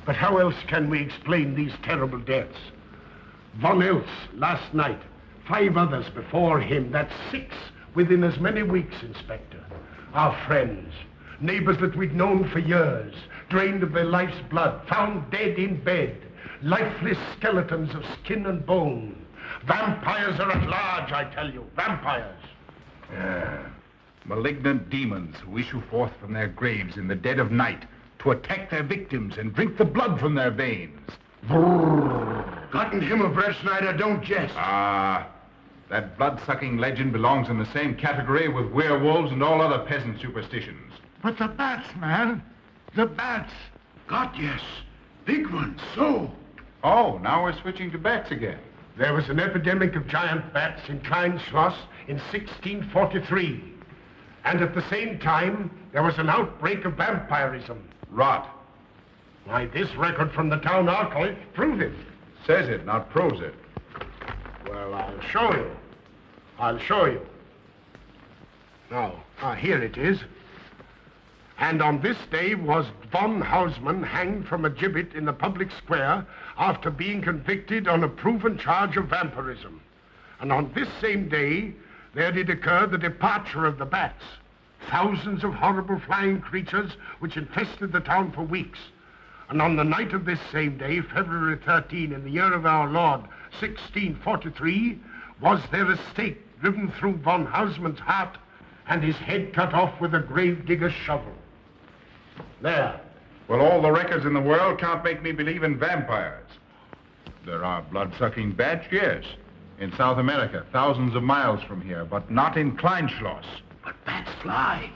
But how else can we explain these terrible deaths? Von Eltz last night, 5 others before him, that's 6 within as many weeks, Inspector. Our friends, neighbors that we'd known for years, drained of their life's blood, found dead in bed, lifeless skeletons of skin and bone. Vampires are at large, I tell you, vampires. Yeah. Malignant demons who issue forth from their graves in the dead of night to attack their victims and drink the blood from their veins. Gotten Himmelbrecht, Schneider, don't jest. That blood-sucking legend belongs in the same category with werewolves and all other peasant superstitions. But the bats, man. The bats. God, yes. Big ones, so. Oh, now we're switching to bats again. There was an epidemic of giant bats in Kleinschloss in 1643. And at the same time, there was an outbreak of vampirism. Rot. Why, this record from the town archive proves it. Says it, not proves it. Well, I'll show you. I'll show you. Now, here it is. And on this day was von Hausmann hanged from a gibbet in the public square after being convicted on a proven charge of vampirism. And on this same day, there did occur the departure of the bats. Thousands of horrible flying creatures which infested the town for weeks. And on the night of this same day, February 13, in the year of our Lord, 1643, was there a stake driven through von Hausmann's heart and his head cut off with a grave digger's shovel. There. Well, all the records in the world can't make me believe in vampires. There are blood-sucking bats, yes. In South America, thousands of miles from here, but not in Kleinschloss. But bats fly.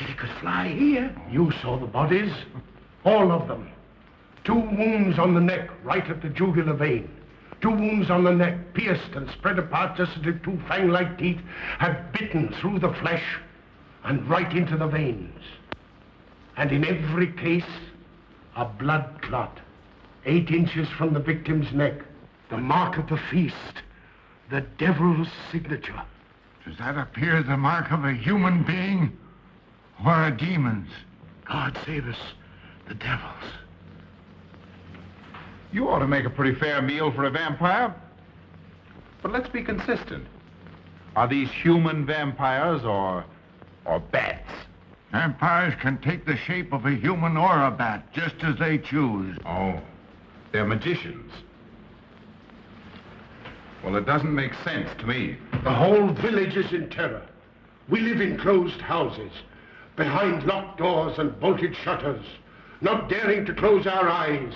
They could fly here. You saw the bodies. All of them. 2 wounds on the neck, right at the jugular vein. 2 wounds on the neck, pierced and spread apart just as if 2 fang-like teeth had bitten through the flesh and right into the veins. And in every case, a blood clot, 8 inches from the victim's neck. The mark of the feast, the devil's signature. Does that appear the mark of a human being or a demon's? God save us, the devil's. You ought to make a pretty fair meal for a vampire. But let's be consistent. Are these human vampires or bats? Vampires can take the shape of a human or a bat, just as they choose. Oh, they're magicians. Well, it doesn't make sense to me. The whole village is in terror. We live in closed houses, behind locked doors and bolted shutters, not daring to close our eyes,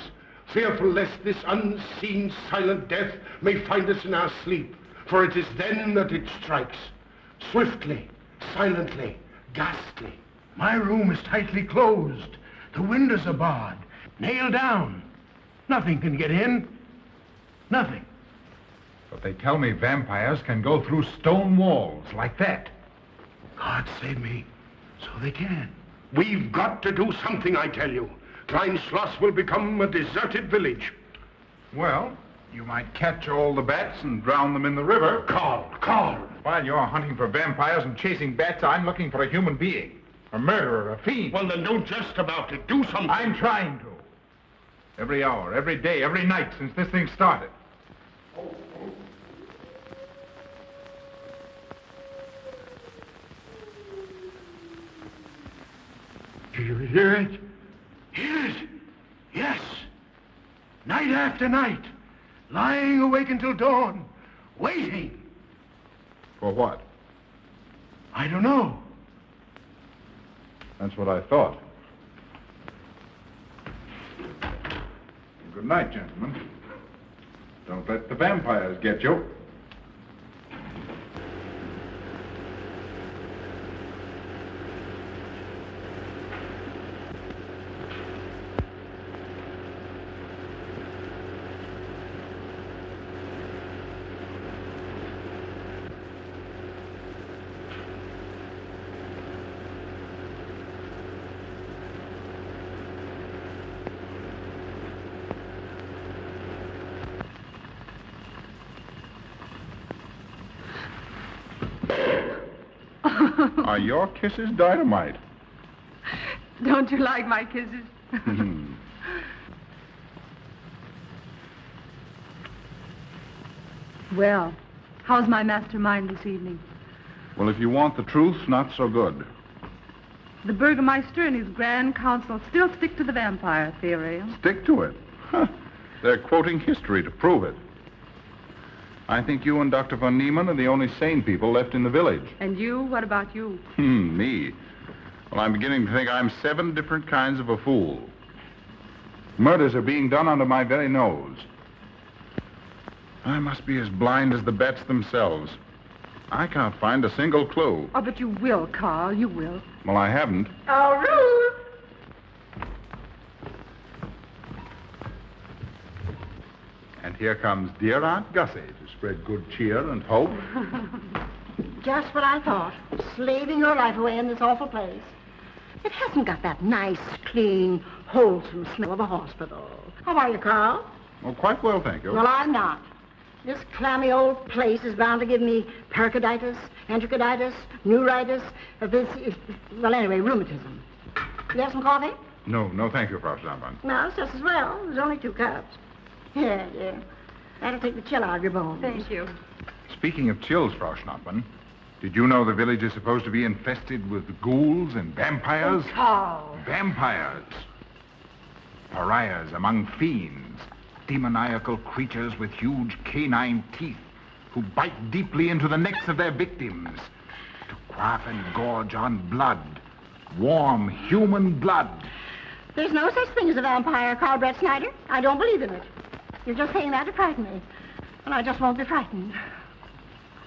fearful lest this unseen silent death may find us in our sleep, for it is then that it strikes, swiftly, silently, ghastly. My room is tightly closed. The windows are barred, nailed down. Nothing can get in. Nothing. But they tell me vampires can go through stone walls like that. God save me. So they can. We've got to do something, I tell you. Kleinschloss will become a deserted village. Well, you might catch all the bats and drown them in the river. Carl. While you're hunting for vampires and chasing bats, I'm looking for a human being. A murderer, a fiend. Well, then don't jest about it. Do something. I'm trying to. Every hour, every day, every night since this thing started. Do you hear it? Hear it? Yes. Night after night. Lying awake until dawn. Waiting. For what? I don't know. That's what I thought. Good night, gentlemen. Don't let the vampires get you. Are your kisses dynamite? Don't you like my kisses? Well, how's my mastermind this evening? Well, if you want the truth, not so good. The Burgermeister and his Grand Council still stick to the vampire theory. Stick to it. Huh. They're quoting history to prove it. I think you and Dr. von Niemann are the only sane people left in the village. And you? What about you? Me? Well, I'm beginning to think I'm 7 different kinds of a fool. Murders are being done under my very nose. I must be as blind as the bats themselves. I can't find a single clue. Oh, but you will, Carl. You will. Well, I haven't. Oh, Ruth! And here comes dear Aunt Gussie to spread good cheer and hope. Just what I thought. Slaving your life away in this awful place. It hasn't got that nice, clean, wholesome smell of a hospital. How are you, Carl? Oh, quite well, thank you. Well, I'm not. This clammy old place is bound to give me pericarditis, enterocolitis, neuritis, well, anyway, rheumatism. You have some coffee? No, thank you, Frau Stammmann. No, it's just as well. There's only 2 cups. Yeah. That'll take the chill out of your bones. Thank you. Speaking of chills, Frau Schnappmann, did you know the village is supposed to be infested with ghouls and vampires? Oh, Carl. Vampires. Pariahs among fiends. Demoniacal creatures with huge canine teeth who bite deeply into the necks of their victims to quaff and gorge on blood. Warm human blood. There's no such thing as a vampire, Carl Brett Snyder. I don't believe in it. You're just saying that to frighten me. And I just won't be frightened.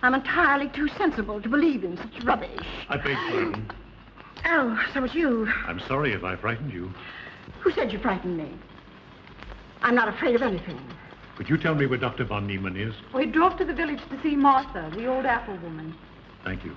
I'm entirely too sensible to believe in such rubbish. I beg pardon. Oh, so it's you. I'm sorry if I frightened you. Who said you frightened me? I'm not afraid of anything. Could you tell me where Dr. von Niemann is? We drove to the village to see Martha, the old apple woman. Thank you.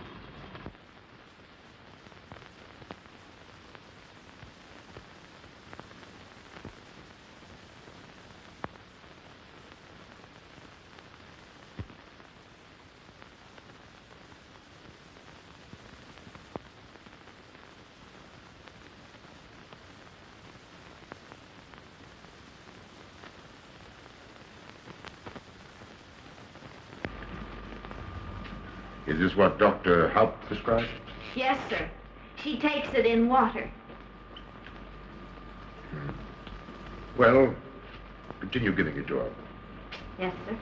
Is this what Dr. Haupt prescribed? Yes, sir. She takes it in water. Well, continue giving it to her. Yes, sir.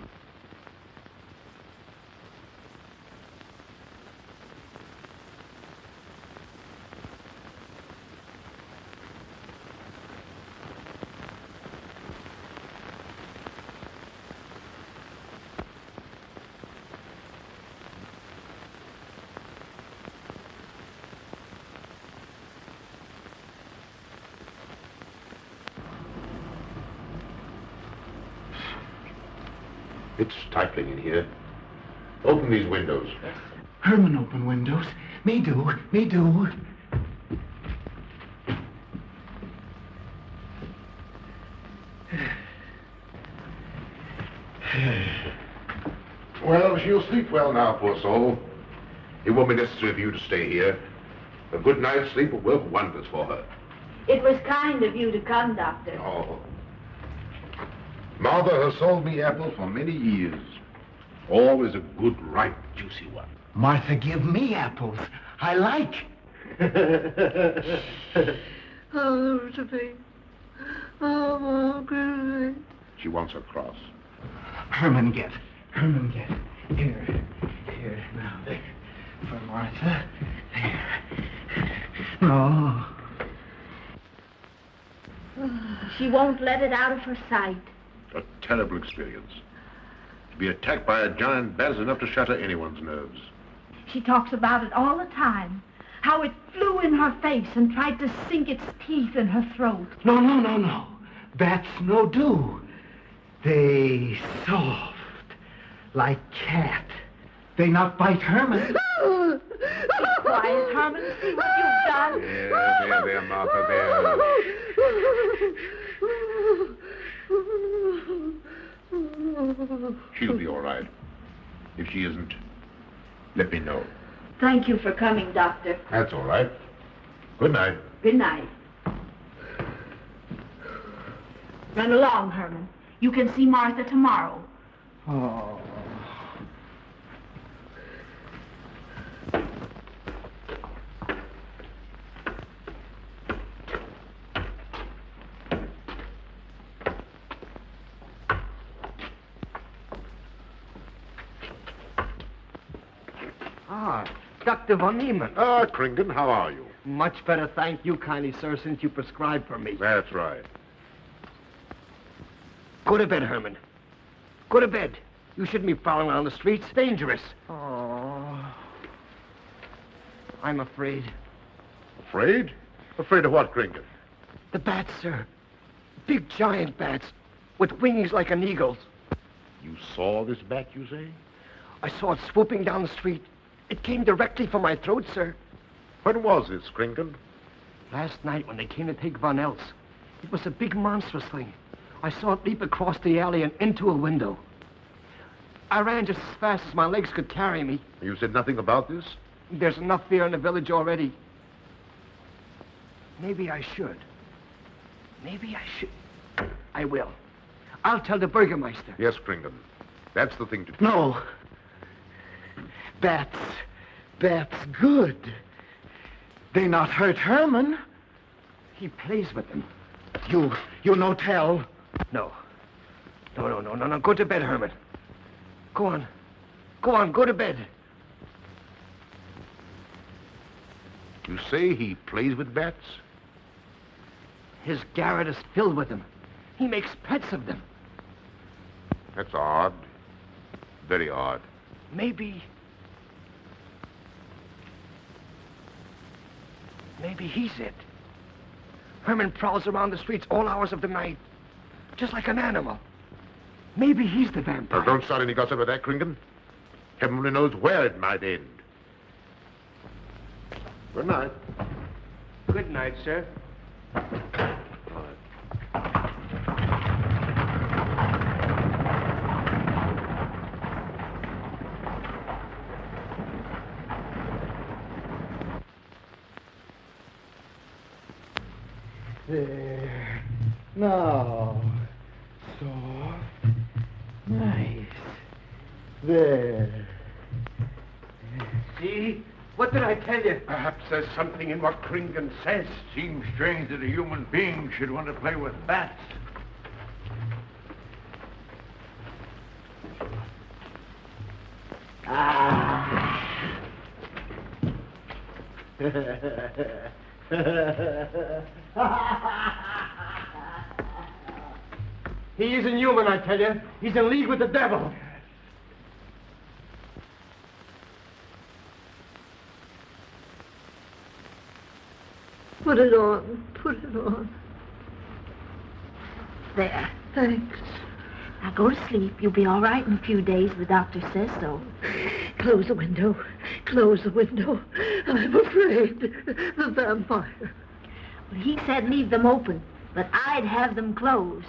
It's stifling in here. Open these windows. Herman open windows. Me do. Well, she'll sleep well now, poor soul. It won't be necessary for you to stay here. A good night's sleep will work wonders for her. It was kind of you to come, Doctor. Oh. Martha has sold me apples for many years. Always a good, ripe, juicy one. Martha give me apples. I like. Oh, Sophie. Oh, good. She wants her cross. Herman get. Here. Now, there. For Martha. There. No. She won't let it out of her sight. A terrible experience. To be attacked by a giant bat is enough to shatter anyone's nerves. She talks about it all the time. How it flew in her face and tried to sink its teeth in her throat. No. Bats no do. They soft, like cat. They not bite Herman. Be quiet, Herman. See what you've done. There, Martha, there. She'll be all right. If she isn't, let me know. Thank you for coming, Doctor. That's all right. Good night. Good night. Run along, Herman. You can see Martha tomorrow. Oh. Dr. von Niemann. Ah, Kringen, how are you? Much better, thank you kindly, sir, since you prescribed for me. That's right. Go to bed, Herman. Go to bed. You shouldn't be prowling around the streets. Dangerous. Oh. I'm afraid. Afraid? Afraid of what, Kringen? The bats, sir. Big giant bats with wings like an eagle's. You saw this bat, you say? I saw it swooping down the street. It came directly for my throat, sir. When was this, Kringen? Last night when they came to take Von Els. It was a big monstrous thing. I saw it leap across the alley and into a window. I ran just as fast as my legs could carry me. You said nothing about this? There's enough fear in the village already. Maybe I should. I will. I'll tell the Burgermeister. Yes, Kringen. That's the thing to do. No. Bats good. They not hurt Herman. He plays with them. You no tell. No. No. Go to bed, Herman. Go on, go to bed. You say he plays with bats? His garret is filled with them. He makes pets of them. That's odd. Very odd. Maybe he's it. Herman prowls around the streets all hours of the night, just like an animal. Maybe he's the vampire. Now, don't start any gossip about that, Kringen. Heaven only knows where it might end. Good night. Good night, sir. There. Now. Soft. Nice. There. See? What did I tell you? Perhaps there's something in what Kringen says. Seems strange that a human being should want to play with bats. He isn't human, I tell you. He's in league with the devil. Put it on. There. Thanks. Now go to sleep. You'll be all right in a few days. The doctor says so. Close the window. I'm afraid. The vampire. Well, he said leave them open, but I'd have them closed.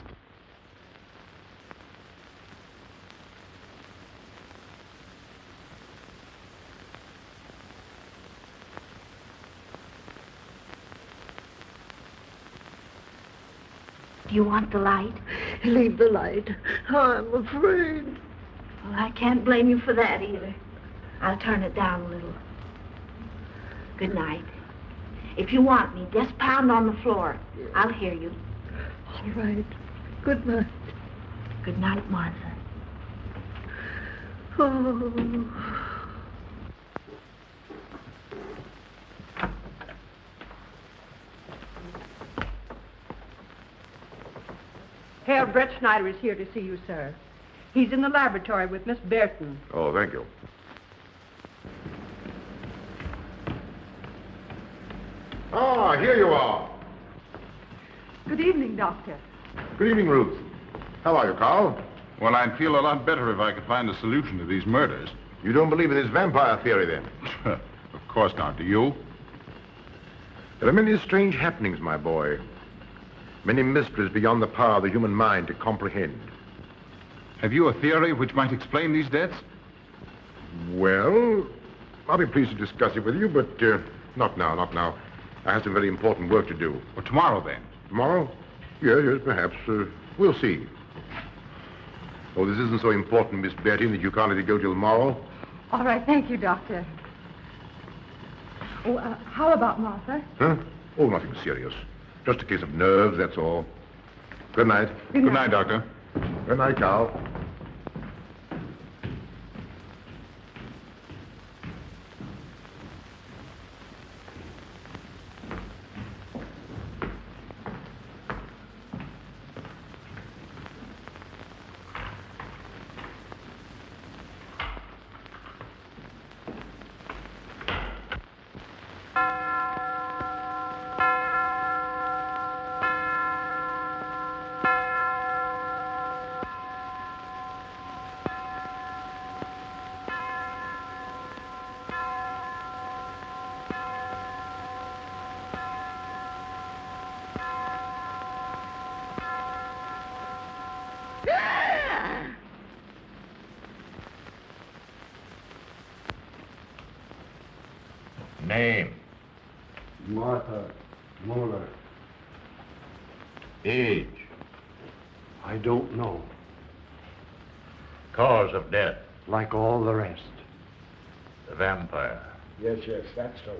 Do you want the light? Leave the light. I'm afraid. Well, I can't blame you for that either. I'll turn it down a little. Good night. If you want me, just pound on the floor. I'll hear you. All right. Good night. Good night, Martha. Oh. Sheriff Brett Schneider is here to see you, sir. He's in the laboratory with Miss Burton. Oh, thank you. Ah, here you are. Good evening, Doctor. Good evening, Ruth. How are you, Carl? Well, I'd feel a lot better if I could find a solution to these murders. You don't believe in this vampire theory, then? Of course not. Do you? There are many strange happenings, my boy. Many mysteries beyond the power of the human mind to comprehend. Have you a theory which might explain these deaths? Well, I'll be pleased to discuss it with you, but not now, not now. I have some very important work to do. Well, tomorrow, then. Tomorrow? Yes, perhaps. We'll see. Oh, this isn't so important, Miss Betty, that you can't let it go till tomorrow. All right, thank you, Doctor. Oh, how about Martha? Huh? Oh, nothing serious. Just a case of nerves, that's all. Good night. Good Good night, Doctor. Good night, Carl. Name. Martha Muller. Age. I don't know. Cause of death. Like all the rest. The vampire. Yes, that's so.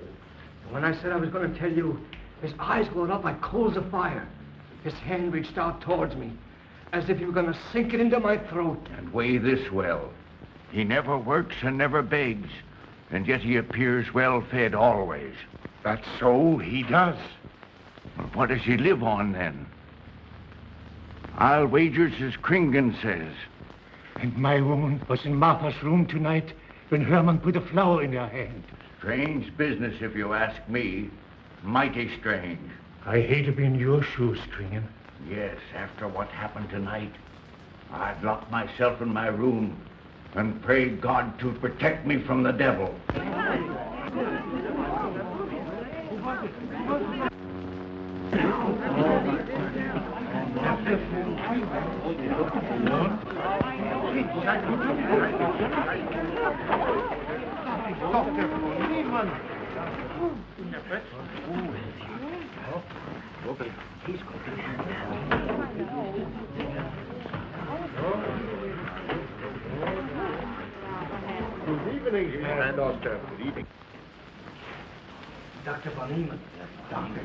When I said I was going to tell you, his eyes glowed up like coals of fire. His hand reached out towards me, as if he were going to sink it into my throat. And weigh this well. He never works and never begs, and yet he appears well-fed always. That's so, he does. What does he live on, then? I'll wager it's as Kringen says. And my wound was in Martha's room tonight when Herman put a flower in her hand. Strange business, if you ask me. Mighty strange. I hate to be in your shoes, Kringen. Yes, after what happened tonight, I'd lock myself in my room and pray God to protect me from the devil. Good evening, Grand Oster. Good evening. Dr. von Niemann. Doctor.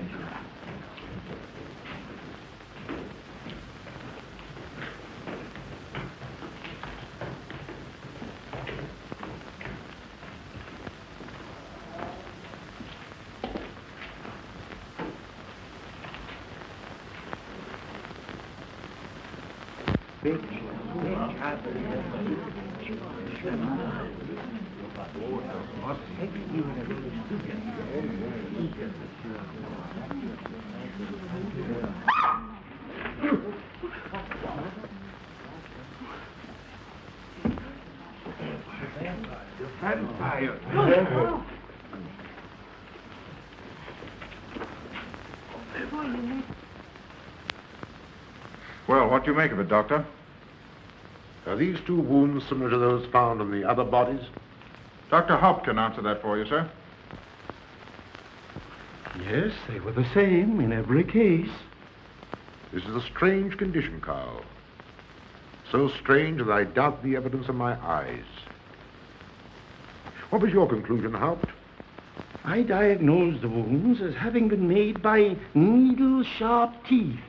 Vampire. Well, what do you make of it, Doctor? Are these two wounds similar to those found on the other bodies? Dr. Haupt can answer that for you, sir. Yes, they were the same in every case. This is a strange condition, Carl. So strange that I doubt the evidence of my eyes. What was your conclusion, Haupt? I diagnosed the wounds as having been made by needle-sharp teeth.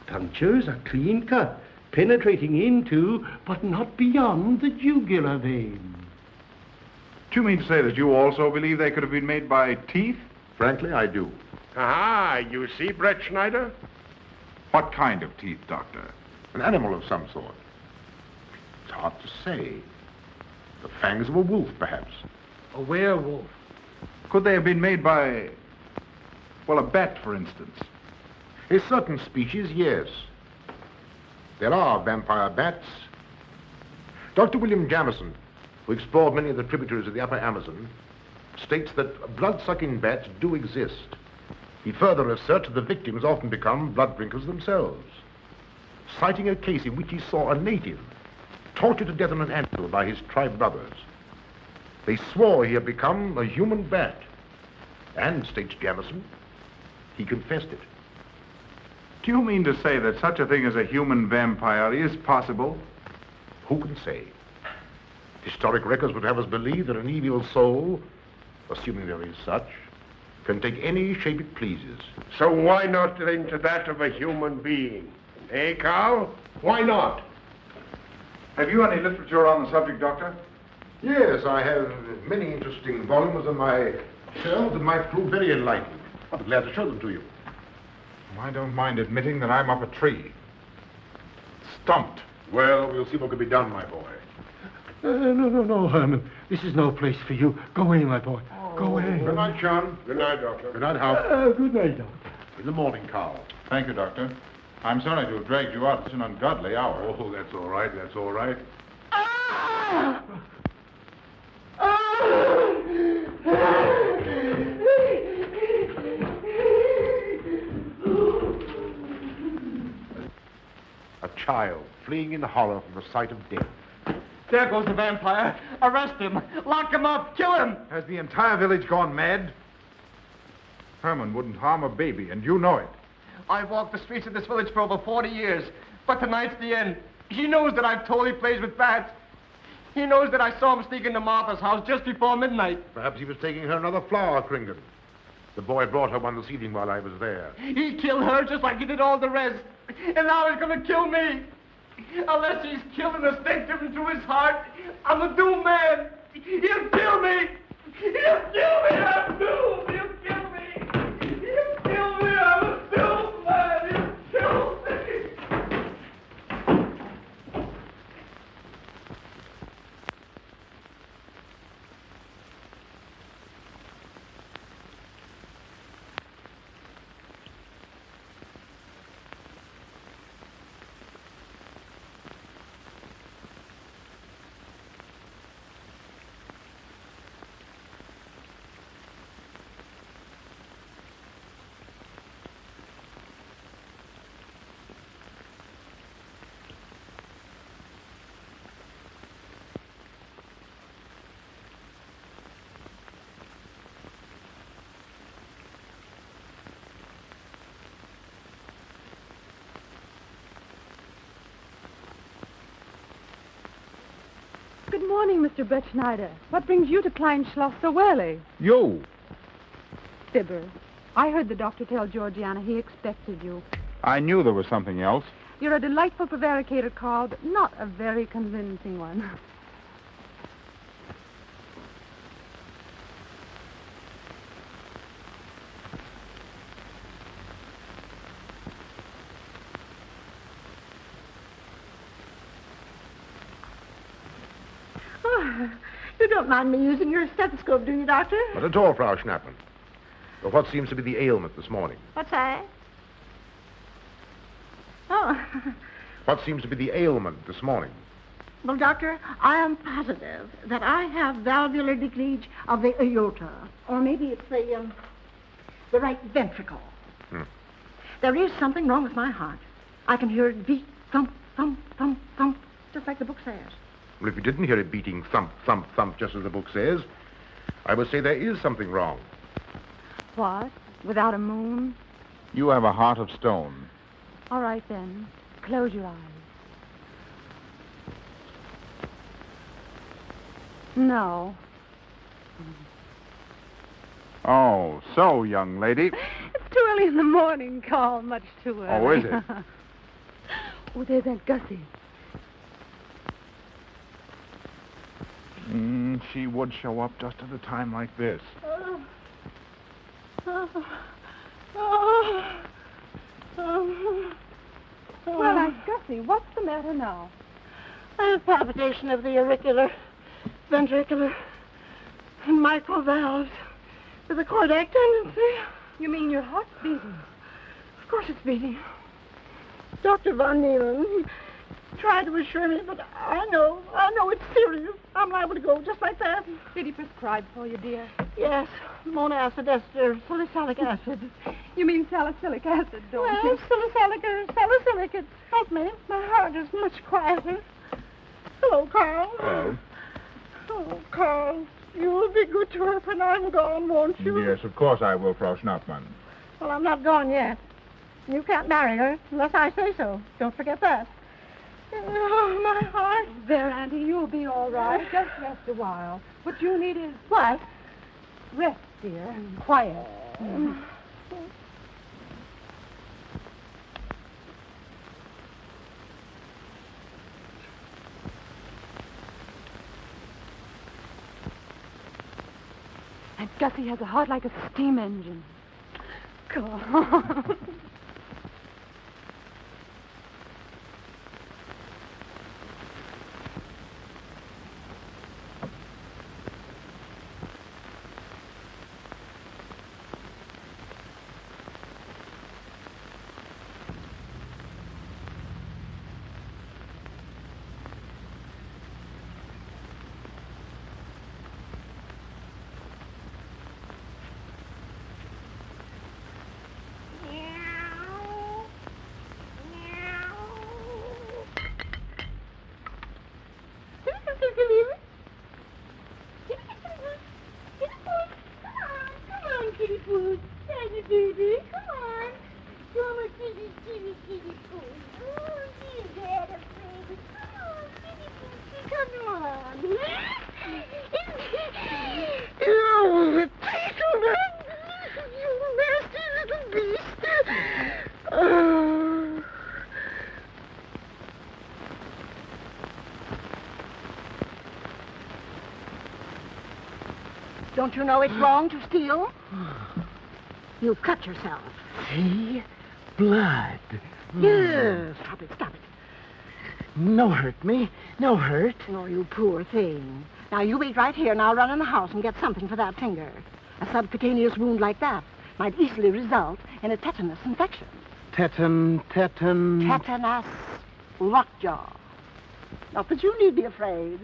Punctures are clean cut, penetrating into, but not beyond, the jugular vein. Do you mean to say that you also believe they could have been made by teeth? Frankly, I do. Ah, you see, Brett Schneider? What kind of teeth, Doctor? An animal of some sort. It's hard to say. The fangs of a wolf, perhaps. A werewolf. Could they have been made by, well, a bat, for instance? A certain species, yes. There are vampire bats. Dr. William Jamison, who explored many of the tributaries of the upper Amazon, states that blood-sucking bats do exist. He further asserts that the victims often become blood drinkers themselves, citing a case in which he saw a native tortured to death on an anthill by his tribe brothers. They swore he had become a human bat, and, states Jamison, he confessed it. Do you mean to say that such a thing as a human vampire is possible? Who can say? Historic records would have us believe that an evil soul, assuming there is such, can take any shape it pleases. So why not into that of a human being? Eh, Carl? Why not? Have you any literature on the subject, Doctor? Yes, I have many interesting volumes on my shelves that might prove very enlightening. I'll be glad to show them to you. I don't mind admitting that I'm up a tree. Stumped. Well, we'll see what can be done, my boy. No, Herman. This is no place for you. Go away, my boy. Go away. Good night, John. Good night, Doctor. Good night, Hal. Good night, Doctor. In the morning, Carl. Thank you, Doctor. I'm sorry to have dragged you out at such an ungodly hour. Oh, that's all right. That's all right. A child fleeing in horror from the sight of death. There goes the vampire. Arrest him. Lock him up. Kill him. Has the entire village gone mad? Herman wouldn't harm a baby, and you know it. I've walked the streets of this village for over 40 years, but tonight's the end. He knows that I've told he plays with bats. He knows that I saw him sneak into Martha's house just before midnight. Perhaps he was taking her another flower, Kringan. The boy brought her one this evening while I was there. He killed her just like he did all the rest. And now he's going to kill me. Unless he's killed in a stake driven through his heart, I'm a doomed man. He'll kill me. He'll kill me. I'm doomed. He'll kill me. He'll kill me. I'm a doomed man. He'll kill me. Good morning, Mr. Brett Schneider. What brings you to Klein Schloss so early? You! Fibber, I heard the doctor tell Georgiana he expected you. I knew there was something else. You're a delightful prevaricator, Carl, but not a very convincing one. You don't mind me using your stethoscope, do you, Doctor? Not at all, Frau Schnappmann. But what seems to be the ailment this morning? What's that? Oh. What seems to be the ailment this morning? Well, Doctor, I am positive that I have valvular leakage of the aorta. Or maybe it's the right ventricle. There is something wrong with my heart. I can hear it beat, thump, thump, thump, thump, just like the book says. Well, if you didn't hear it beating thump, thump, thump, just as the book says, I would say there is something wrong. What? Without a moon? You have a heart of stone. All right, then. Close your eyes. No. Oh, so, young lady. It's too early in the morning, Carl. Much too early. Oh, is it? Oh, there's Aunt Gussie. She would show up just at a time like this. Well, Aunt Gussie, what's the matter now? I have palpitation of the auricular, ventricular, and mitral valves with a cardiac tendency. You mean your heart's beating? Of course it's beating. Dr. Von Neelan, he tried to assure me, but I know it's serious. I'm liable to go just like that. Did he prescribe for you, dear? Yes, monacid ester, salicylic acid. You mean salicylic acid, don't you? Well, salicylic, it helped me. My heart is much quieter. Hello, Carl. Hello. Oh, Carl, you'll be good to her when I'm gone, won't you? Yes, of course I will, Frau Schnappmann. Well, I'm not gone yet. You can't marry her unless I say so. Don't forget that. Oh, my heart. There, Auntie, you'll be all right. Just rest a while. What you need is What? rest, dear, and quiet. Aunt Gussie has a heart like a steam engine. Come on. Don't you know it's wrong to steal? You've cut yourself. See? Blood. Yes. Stop it. No hurt me. No hurt. Oh, you poor thing. Now, you wait right here, and I'll run in the house and get something for that finger. A subcutaneous wound like that might easily result in a tetanus infection. Tetanus. Tetanus lockjaw. Not that you need be afraid.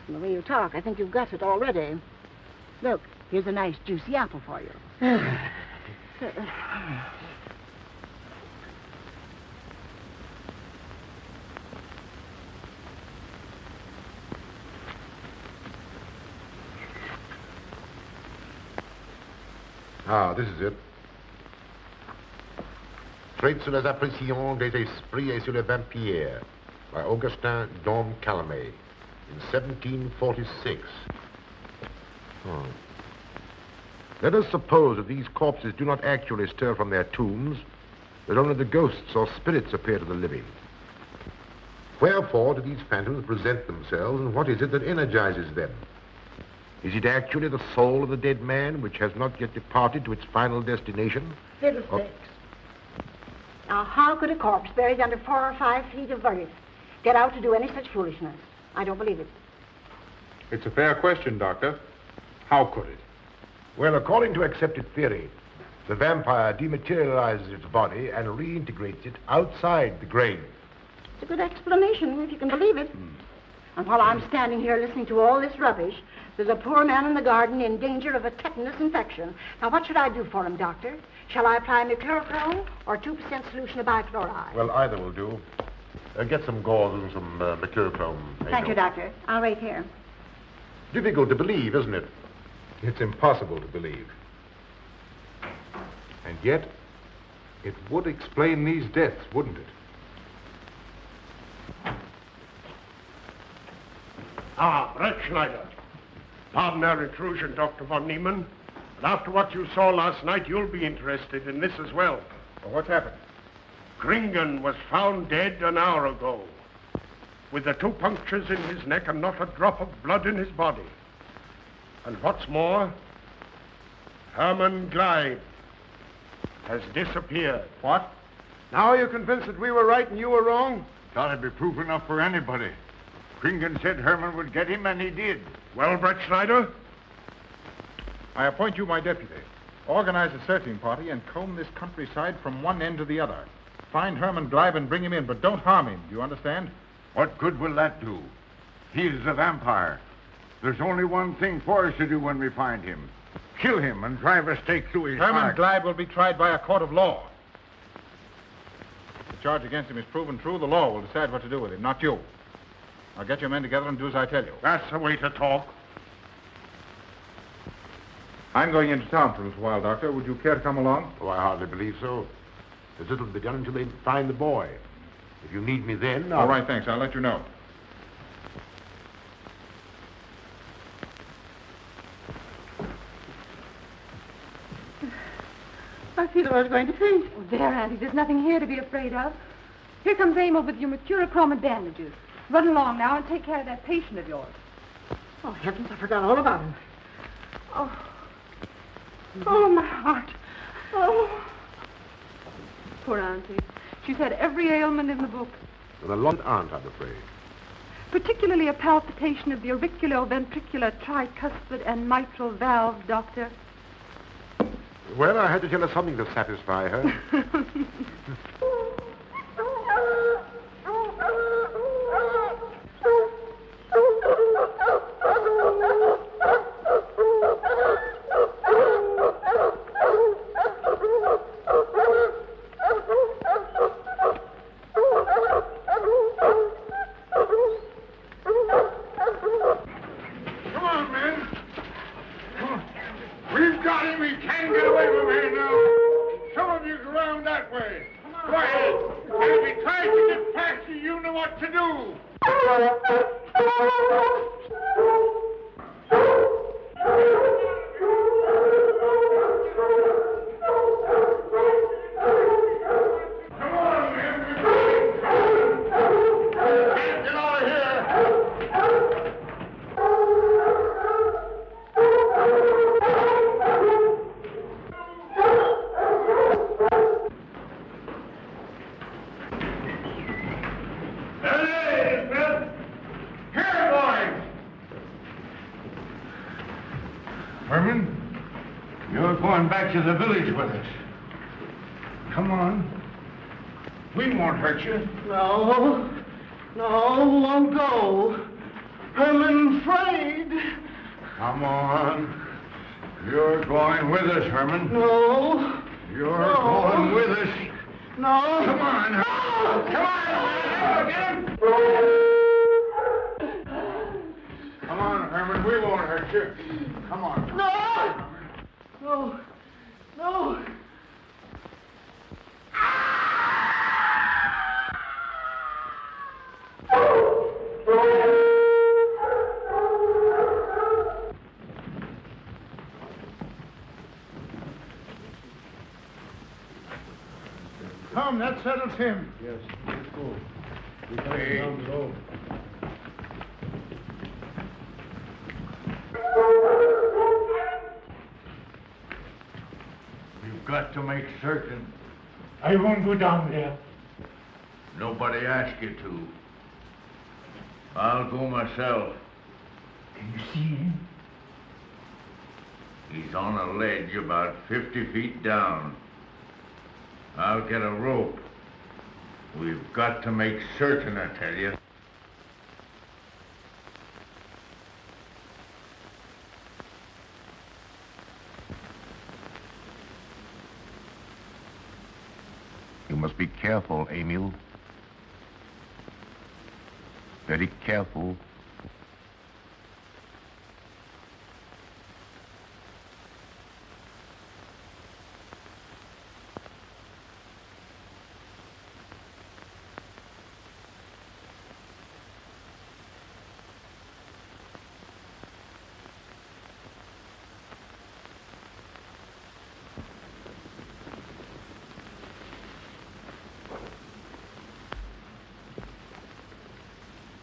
From the way you talk, I think you've got it already. Look, here's a nice juicy apple for you. Ah, this is it. Traits sur les impressions des esprits et sur les vampires by Augustin Dom Calame in 1746. Oh. Let us suppose that these corpses do not actually stir from their tombs, that only the ghosts or spirits appear to the living. Wherefore do these phantoms present themselves, and what is it that energizes them? Is it actually the soul of the dead man which has not yet departed to its final destination? Fiddlesticks. Now, how could a corpse buried under 4 or 5 feet of earth get out to do any such foolishness? I don't believe it. It's a fair question, Doctor. How could it? Well, according to accepted theory, the vampire dematerializes its body and reintegrates it outside the grave. It's a good explanation, if you can believe it. And while I'm standing here listening to all this rubbish, there's a poor man in the garden in danger of a tetanus infection. Now, what should I do for him, Doctor? Shall I apply mercurochrome or 2% solution of bichloride? Well, either will do. Get some gauze and some mercurochrome. Thank you, Doctor. I'll wait here. Difficult to believe, isn't it? It's impossible to believe. And yet, it would explain these deaths, wouldn't it? Ah, Brett Schneider. Pardon our intrusion, Dr. von Niemann. But after what you saw last night, you'll be interested in this as well. Well, what's happened? Kringen was found dead an hour ago, with the 2 punctures in his neck and not a drop of blood in his body. And what's more, Hermann Gleib has disappeared. What? Now you're convinced that we were right and you were wrong? Thought it'd be proof enough for anybody. Kringen said Herman would get him, and he did. Well, Brett Schneider? I appoint you my deputy. Organize a searching party and comb this countryside from one end to the other. Find Herman Gleib and bring him in, but don't harm him. Do you understand? What good will that do? He is a vampire. There's only one thing for us to do when we find him. Kill him and drive a stake through his Herman heart. Gleib will be tried by a court of law. If the charge against him is proven true, the law will decide what to do with him, not you. Now get your men together and do as I tell you. That's the way to talk. I'm going into town for a little while, Doctor. Would you care to come along? Oh, I hardly believe so. There's little to be done until they find the boy. If you need me then, All right, thanks. I'll let you know. I feel I was going to faint. Oh, there, Auntie, there's nothing here to be afraid of. Here comes Emil with your mercurochrome and bandages. Run along now and take care of that patient of yours. Oh, heavens, I forgot all about him. Oh. Oh, my heart. Oh. Poor Auntie. She's had every ailment in the book, and a lot aren't, I'm afraid. particularly a palpitation of the auriculoventricular tricuspid and mitral valve, Doctor. Well, I had to tell her something to satisfy her. Herman, you're going back to the village with us. Come on. We won't hurt you. No, won't go. Herman afraid. Come on. You're going with us, Herman. No. You're going with us. No. Come on. Come on. Get him. Come on, Herman. We won't hurt you. Come on. No. Come, that settles him. Yes, let's go. We got Hey. down below. You've got to make certain. I won't go down there. Nobody asked you to. I'll go myself. Can you see him? He's on a ledge about 50 feet down. I'll get a rope. We've got to make certain, I tell you. You must be careful, Emil. Very careful.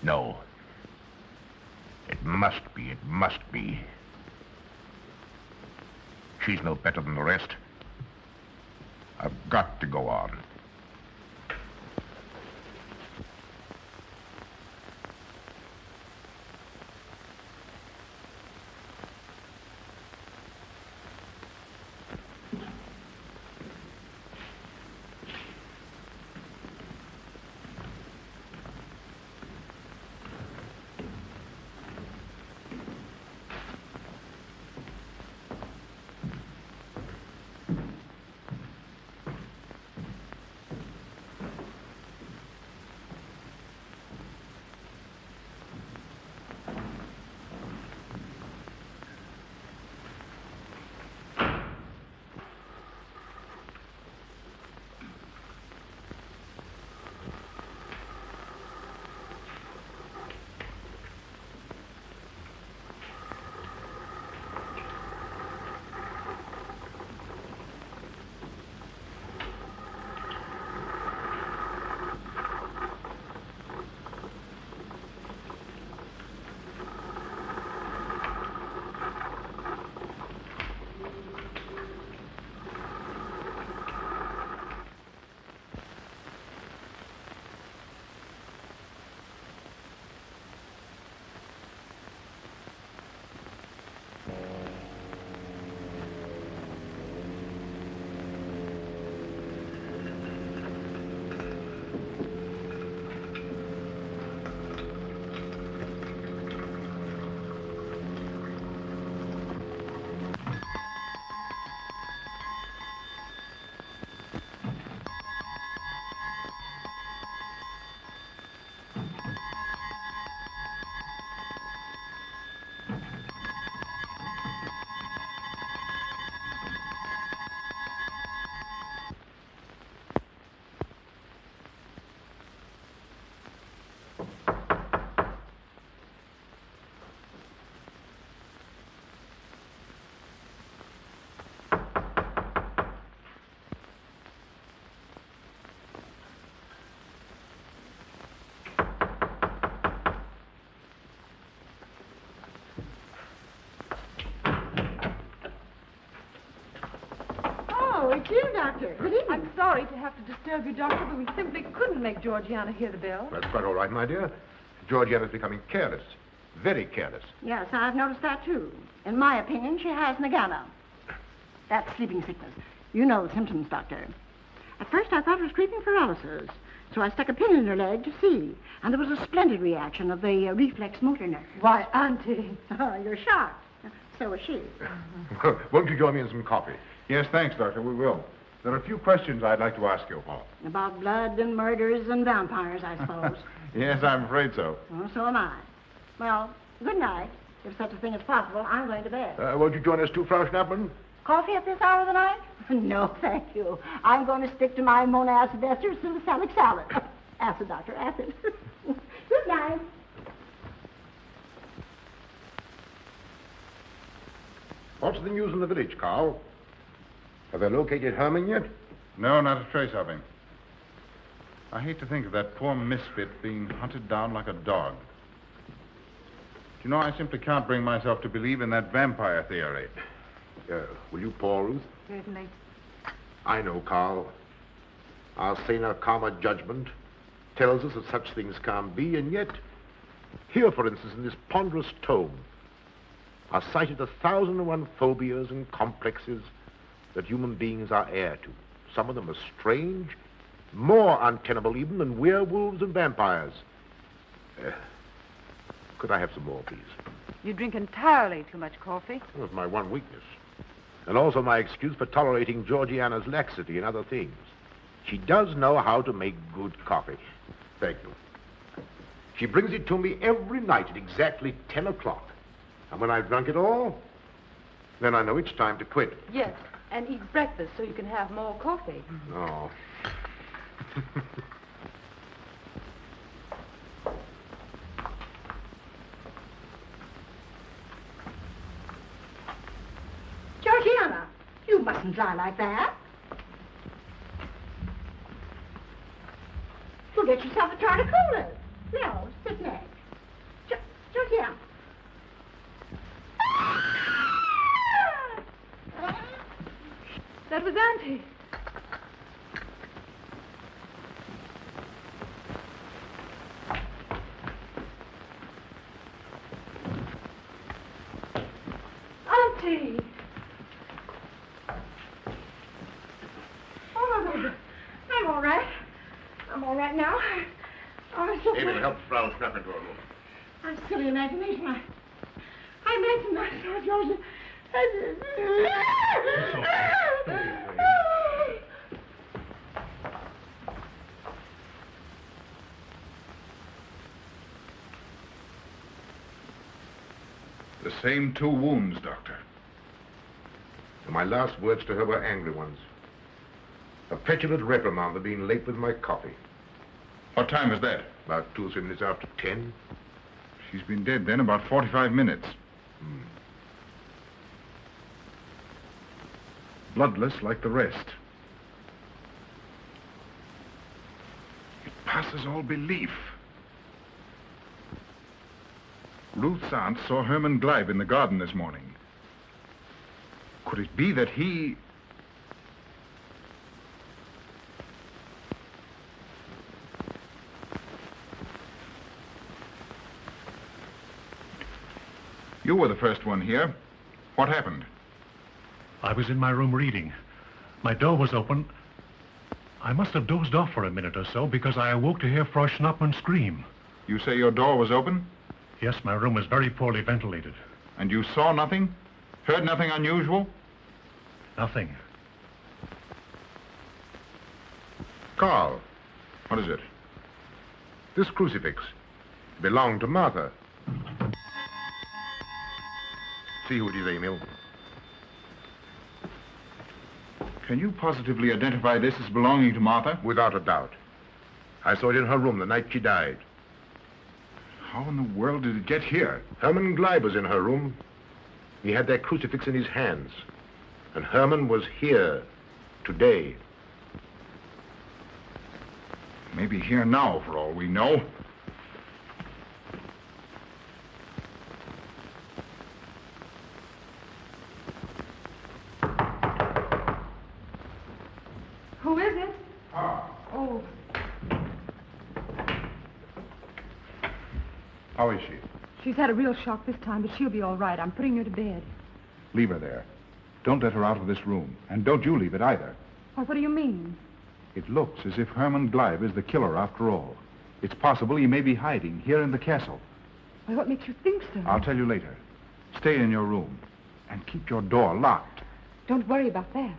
No. It must be. She's no better than the rest. I've got to go on. Doctor. Good evening. I'm sorry to have to disturb you, Doctor, but we simply couldn't make Georgiana hear the bell. That's quite all right, my dear. Georgiana's becoming careless. Very careless. Yes, I've noticed that, too. In my opinion, she has Nagana. That's sleeping sickness. You know the symptoms, Doctor. At first, I thought it was creeping paralysis, so I stuck a pin in her leg to see, and there was a splendid reaction of the reflex motor nerve. Why, Auntie. Oh, you're shocked. So was she. Won't you join me in some coffee? Yes, thanks, Doctor. We will. There are a few questions I'd like to ask you. About blood and murders and vampires, I suppose. Yes, I'm afraid so. Oh, so am I. Well, good night. If such a thing is possible, I'm going to bed. Won't you join us too, Frau Schnappmann? Coffee at this hour of the night? No, thank you. I'm going to stick to my monacid esters and salicylic salad. Acid, Doctor, acid. Good night. What's the news in the village, Carl? Have they located Herman yet? No, not a trace of him. I hate to think of that poor misfit being hunted down like a dog. Do you know, I simply can't bring myself to believe in that vampire theory. Will you pour, Ruth? Certainly. I know, Carl. Our saner, calmer judgment tells us that such things can't be, and yet, here, for instance, in this ponderous tome, are cited 1,001 phobias and complexes that human beings are heir to. Some of them are strange, more untenable even than werewolves and vampires. Could I have some more, please? You drink entirely too much coffee. That's my one weakness. And also my excuse for tolerating Georgiana's laxity and other things. She does know how to make good coffee. Thank you. She brings it to me every night at exactly 10 o'clock. And when I've drunk it all, then I know it's time to quit. Yes, and eat breakfast so you can have more coffee. Oh. Georgiana, you mustn't lie like that. You'll get yourself a jar of cola. No, sit next. Georgiana. That was Auntie. Auntie! Oh, I'm all right. I'm all right now. Oh, so David, help Frau Schnappmann to her room. I'm silly imagination. I imagine myself, Joseph. The same 2 wounds, Doctor. And my last words to her were angry ones. A petulant reprimand for being late with my coffee. What time is that? About 2 or 3 minutes after 10. She's been dead then about 45 minutes. Bloodless like the rest. It passes all belief. Ruth's aunt saw Herman Gleib in the garden this morning. Could it be that he... You were the first one here. What happened? I was in my room reading. My door was open. I must have dozed off for a minute or so because I awoke to hear Frau Schnappmann scream. You say your door was open? Yes, my room is very poorly ventilated. And you saw nothing? Heard nothing unusual? Nothing. Carl, What is it? this crucifix belonged to Martha. See who it is, Emil. Can you positively identify this as belonging to Martha? Without a doubt. I saw it in her room the night she died. How in the world did it get here? Herman Gleib was in her room. He had that crucifix in his hands. And Herman was here today. Maybe here now, for all we know. Who is it? Ah. Oh, How is she? she's had a real shock this time, but she'll be all right. I'm putting her to bed. Leave her there. Don't let her out of this room. And don't you leave it either. Why, what do you mean? It looks as if Herman Gleib is the killer after all. It's possible he may be hiding here in the castle. Why, what makes you think so? I'll tell you later. Stay in your room and keep your door locked. Don't worry about that.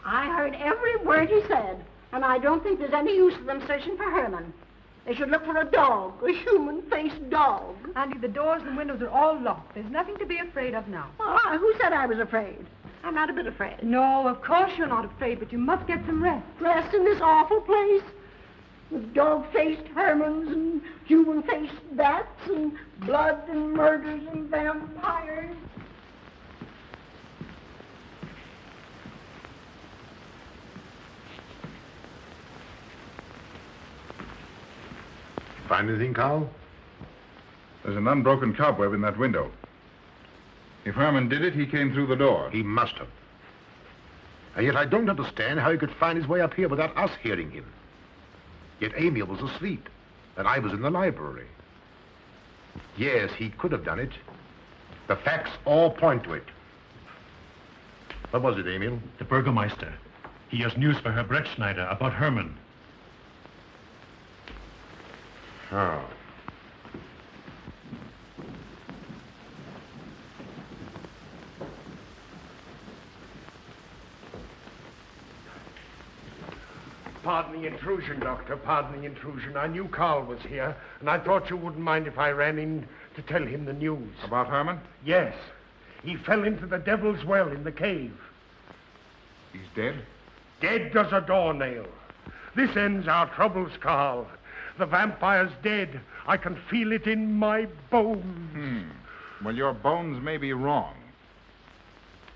I heard every word he said, and I don't think there's any use of them searching for Herman. They should look for a dog, a human-faced dog. Andy, the doors and windows are all locked. There's nothing to be afraid of now. Well, who said I was afraid? I'm not a bit afraid. No, of course you're not afraid, but you must get some rest. Rest in this awful place with dog-faced Hermans and human-faced bats and blood and murders and vampires. Find anything, Carl? There's an unbroken cobweb in that window. If Herman did it, he came through the door. He must have. And yet I don't understand how he could find his way up here without us hearing him. Yet Amy was asleep, and I was in the library. Yes, he could have done it. The facts all point to it. What was it, Emil? The Burgermeister. He has news for Herr Brettschneider about Herman. Oh. Pardon the intrusion, Doctor. Pardon the intrusion. I knew Carl was here, and I thought you wouldn't mind if I ran in to tell him the news. About Herman? Yes. He fell into the Devil's Well in the cave. He's dead? Dead as a doornail. This ends our troubles, Carl. The vampire's dead. I can feel it in my bones. Well, your bones may be wrong.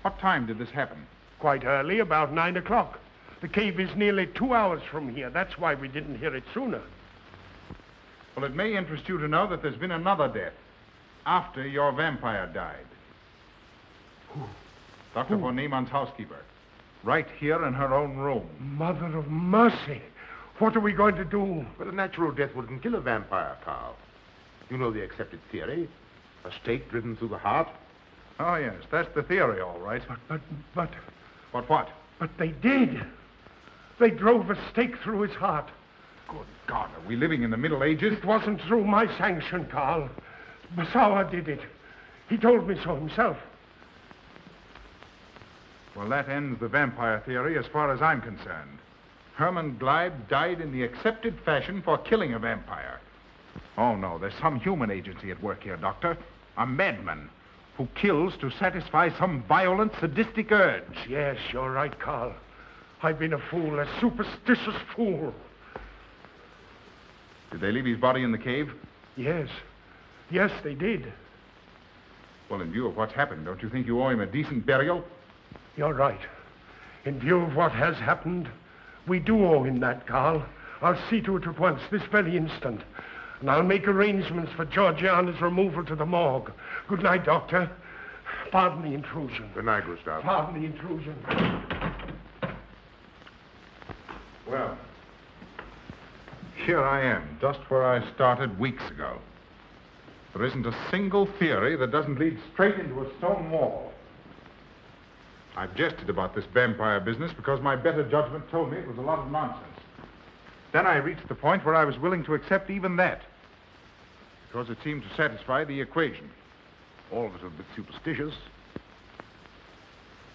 What time did this happen? Quite early, about 9 o'clock. The cave is nearly 2 hours from here. That's why we didn't hear it sooner. Well, it may interest you to know that there's been another death after your vampire died. Dr. von Niemann's housekeeper. Right here in her own room. Mother of mercy. What are we going to do? But a natural death wouldn't kill a vampire, Carl. You know the accepted theory. A stake driven through the heart. Oh, yes, that's the theory, all right. But What? But they did. They drove a stake through his heart. Good God, are we living in the Middle Ages? It wasn't through my sanction, Carl. Basawa did it. He told me so himself. Well, that ends the vampire theory as far as I'm concerned. Herman Gleib died in the accepted fashion for killing a vampire. Oh, no, there's some human agency at work here, Doctor. A madman who kills to satisfy some violent, sadistic urge. Yes, you're right, Carl. I've been a fool, a superstitious fool. Did they leave his body in the cave? Yes. Yes, they did. Well, in view of what's happened, don't you think you owe him a decent burial? You're right. In view of what has happened, we do owe him that, Carl. I'll see to it at once, this very instant. And I'll make arrangements for Georgiana's removal to the morgue. Good night, Doctor. Pardon the intrusion. Good night, Gustav. Pardon the intrusion. Well, here I am, just where I started weeks ago. There isn't a single theory that doesn't lead straight into a stone wall. I've jested about this vampire business because my better judgment told me it was a lot of nonsense. Then I reached the point where I was willing to accept even that, because it seemed to satisfy the equation. All of it a bit superstitious.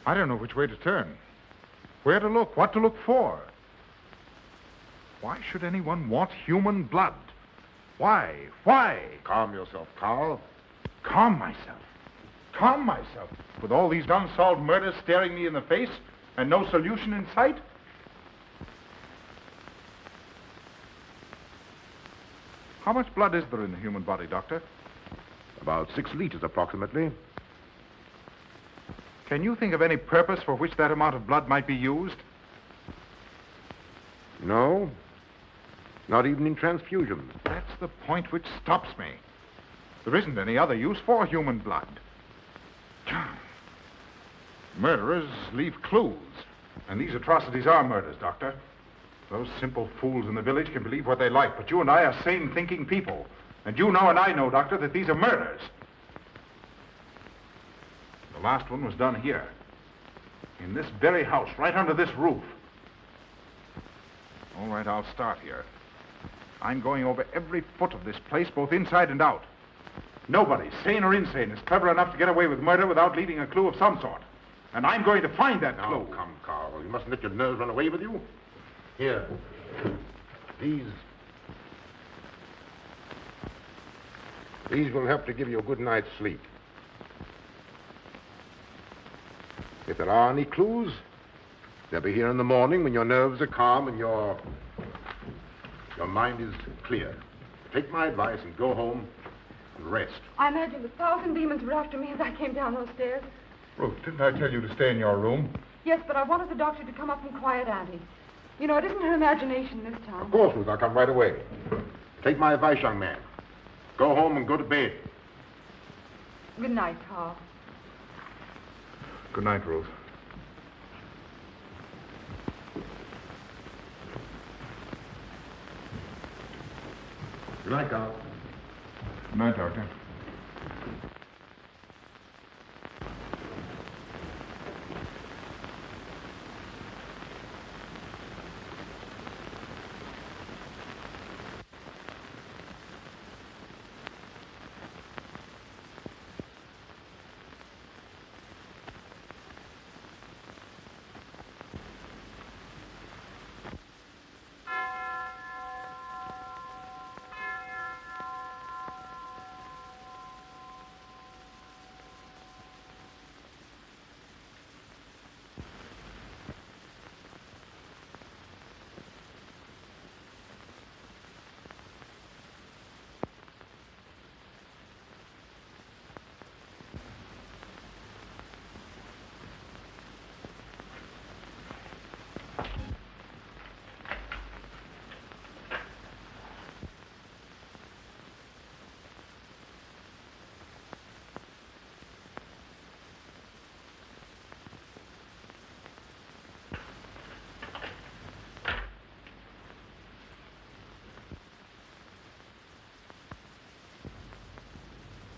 I don't know which way to turn, where to look, what to look for. Why should anyone want human blood? Why? Why? Calm yourself, Carl. Calm myself. Calm myself. With all these unsolved murders staring me in the face and no solution in sight? How much blood is there in the human body, Doctor? About 6 liters, approximately. Can you think of any purpose for which that amount of blood might be used? No. Not even in transfusions. That's the point which stops me. There isn't any other use for human blood. Murderers leave clues. And these atrocities are murders, Doctor. Those simple fools in the village can believe what they like, but you and I are sane, thinking people. And you know and I know, Doctor, that these are murders. The last one was done here. In this very house, right under this roof. All right, I'll start here. I'm going over every foot of this place, both inside and out. Nobody, sane or insane, is clever enough to get away with murder without leaving a clue of some sort. And I'm going to find that clue. Now, come, Carl. You mustn't let your nerves run away with you. Here. These will help to give you a good night's sleep. If there are any clues, they'll be here in the morning when your nerves are calm and your mind is clear. Take my advice and go home and rest. I imagine 1,000 demons were after me as I came down those stairs. Ruth, didn't I tell you to stay in your room? Yes, but I wanted the doctor to come up and quiet Auntie. You know, it isn't her imagination this time. Of course, Ruth, I'll come right away. Take my advice, young man. Go home and go to bed. Good night, Carl. Good night, Ruth. Good night, Carl. Good night, Doctor.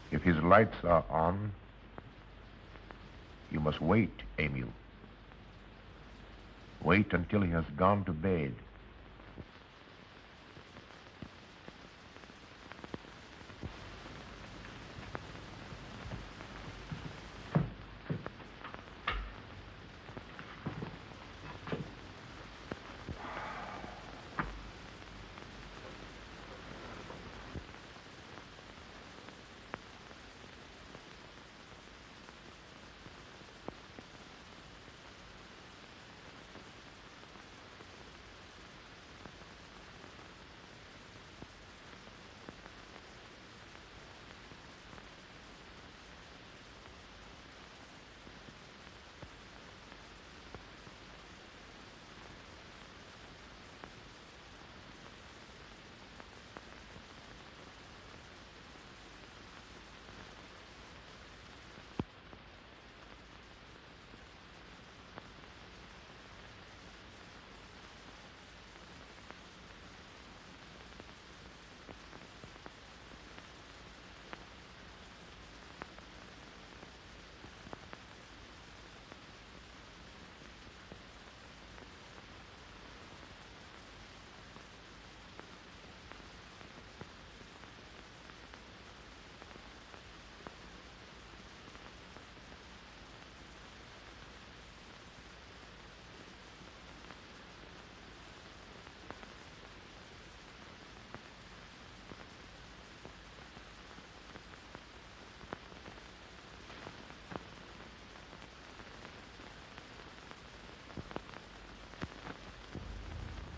If his lights are on, you must wait, Emil. Wait until he has gone to bed.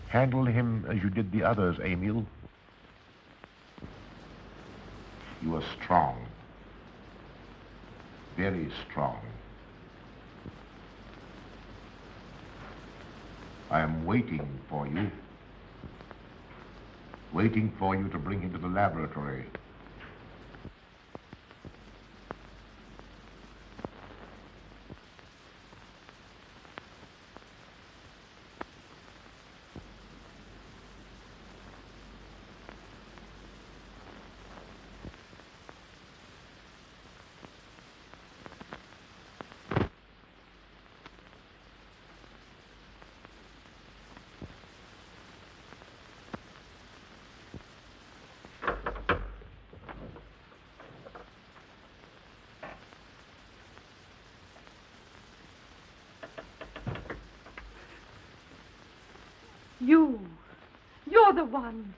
Handle him as you did the others, Emil. You are strong. Very strong. I am waiting for you. Waiting for you to bring him to the laboratory. You're the one.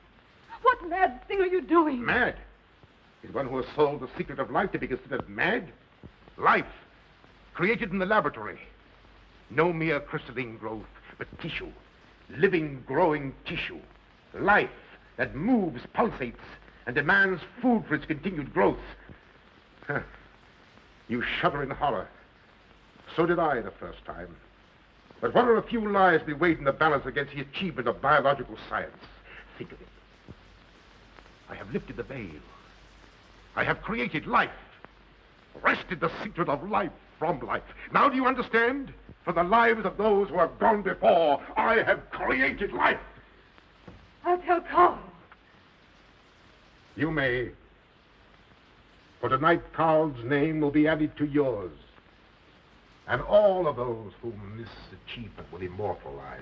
What mad thing are you doing? Mad? Is one who has solved the secret of life to be considered mad? Life, created in the laboratory. No mere crystalline growth, but tissue. Living, growing tissue. Life that moves, pulsates, and demands food for its continued growth. Huh. You shudder in horror. So did I the first time. But what are a few lives to be weighed in the balance against the achievement of biological science? Think of it. I have lifted the veil. I have created life. Wrested the secret of life from life. Now do you understand? For the lives of those who have gone before, I have created life. I'll tell Carl. You may. For tonight, Carl's name will be added to yours. And all of those whom this achievement will immortalize.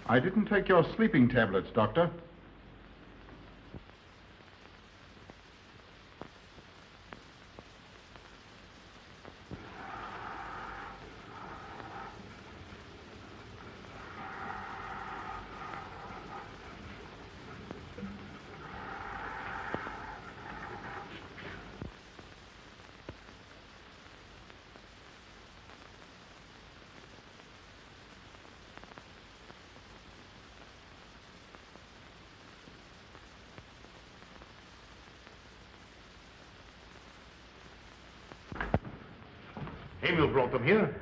I didn't take your sleeping tablets, Doctor. Emil brought them here.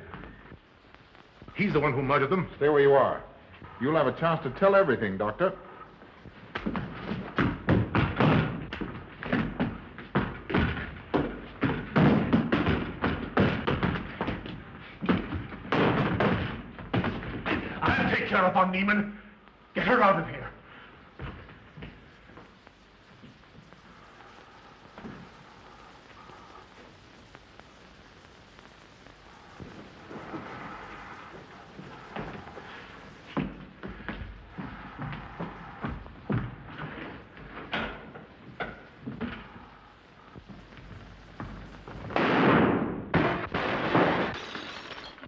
He's the one who murdered them. Stay where you are. You'll have a chance to tell everything, Doctor. I'll take care of von Niemann. Get her out of here.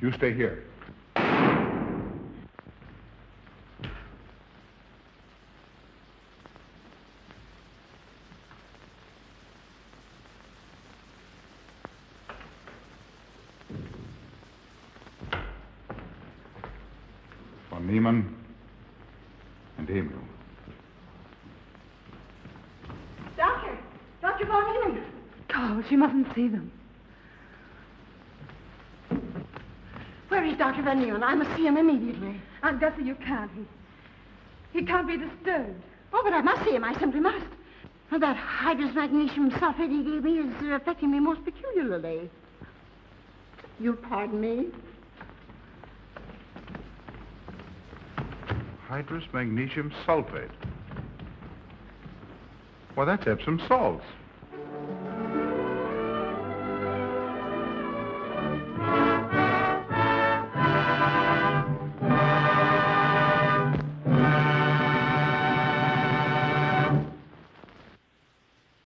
You stay here. Von Niemann and Emil. Doctor! Dr. Von Neumann! Carl, she mustn't see them. Where is Dr. Von Neumann? I must see him immediately. Aunt Gussie, you can't. He can't be disturbed. Oh, but I must see him. I simply must. And that hydrous magnesium sulfate he gave me is affecting me most peculiarly. You'll pardon me? Hydrous magnesium sulfate. Well, that's Epsom salts.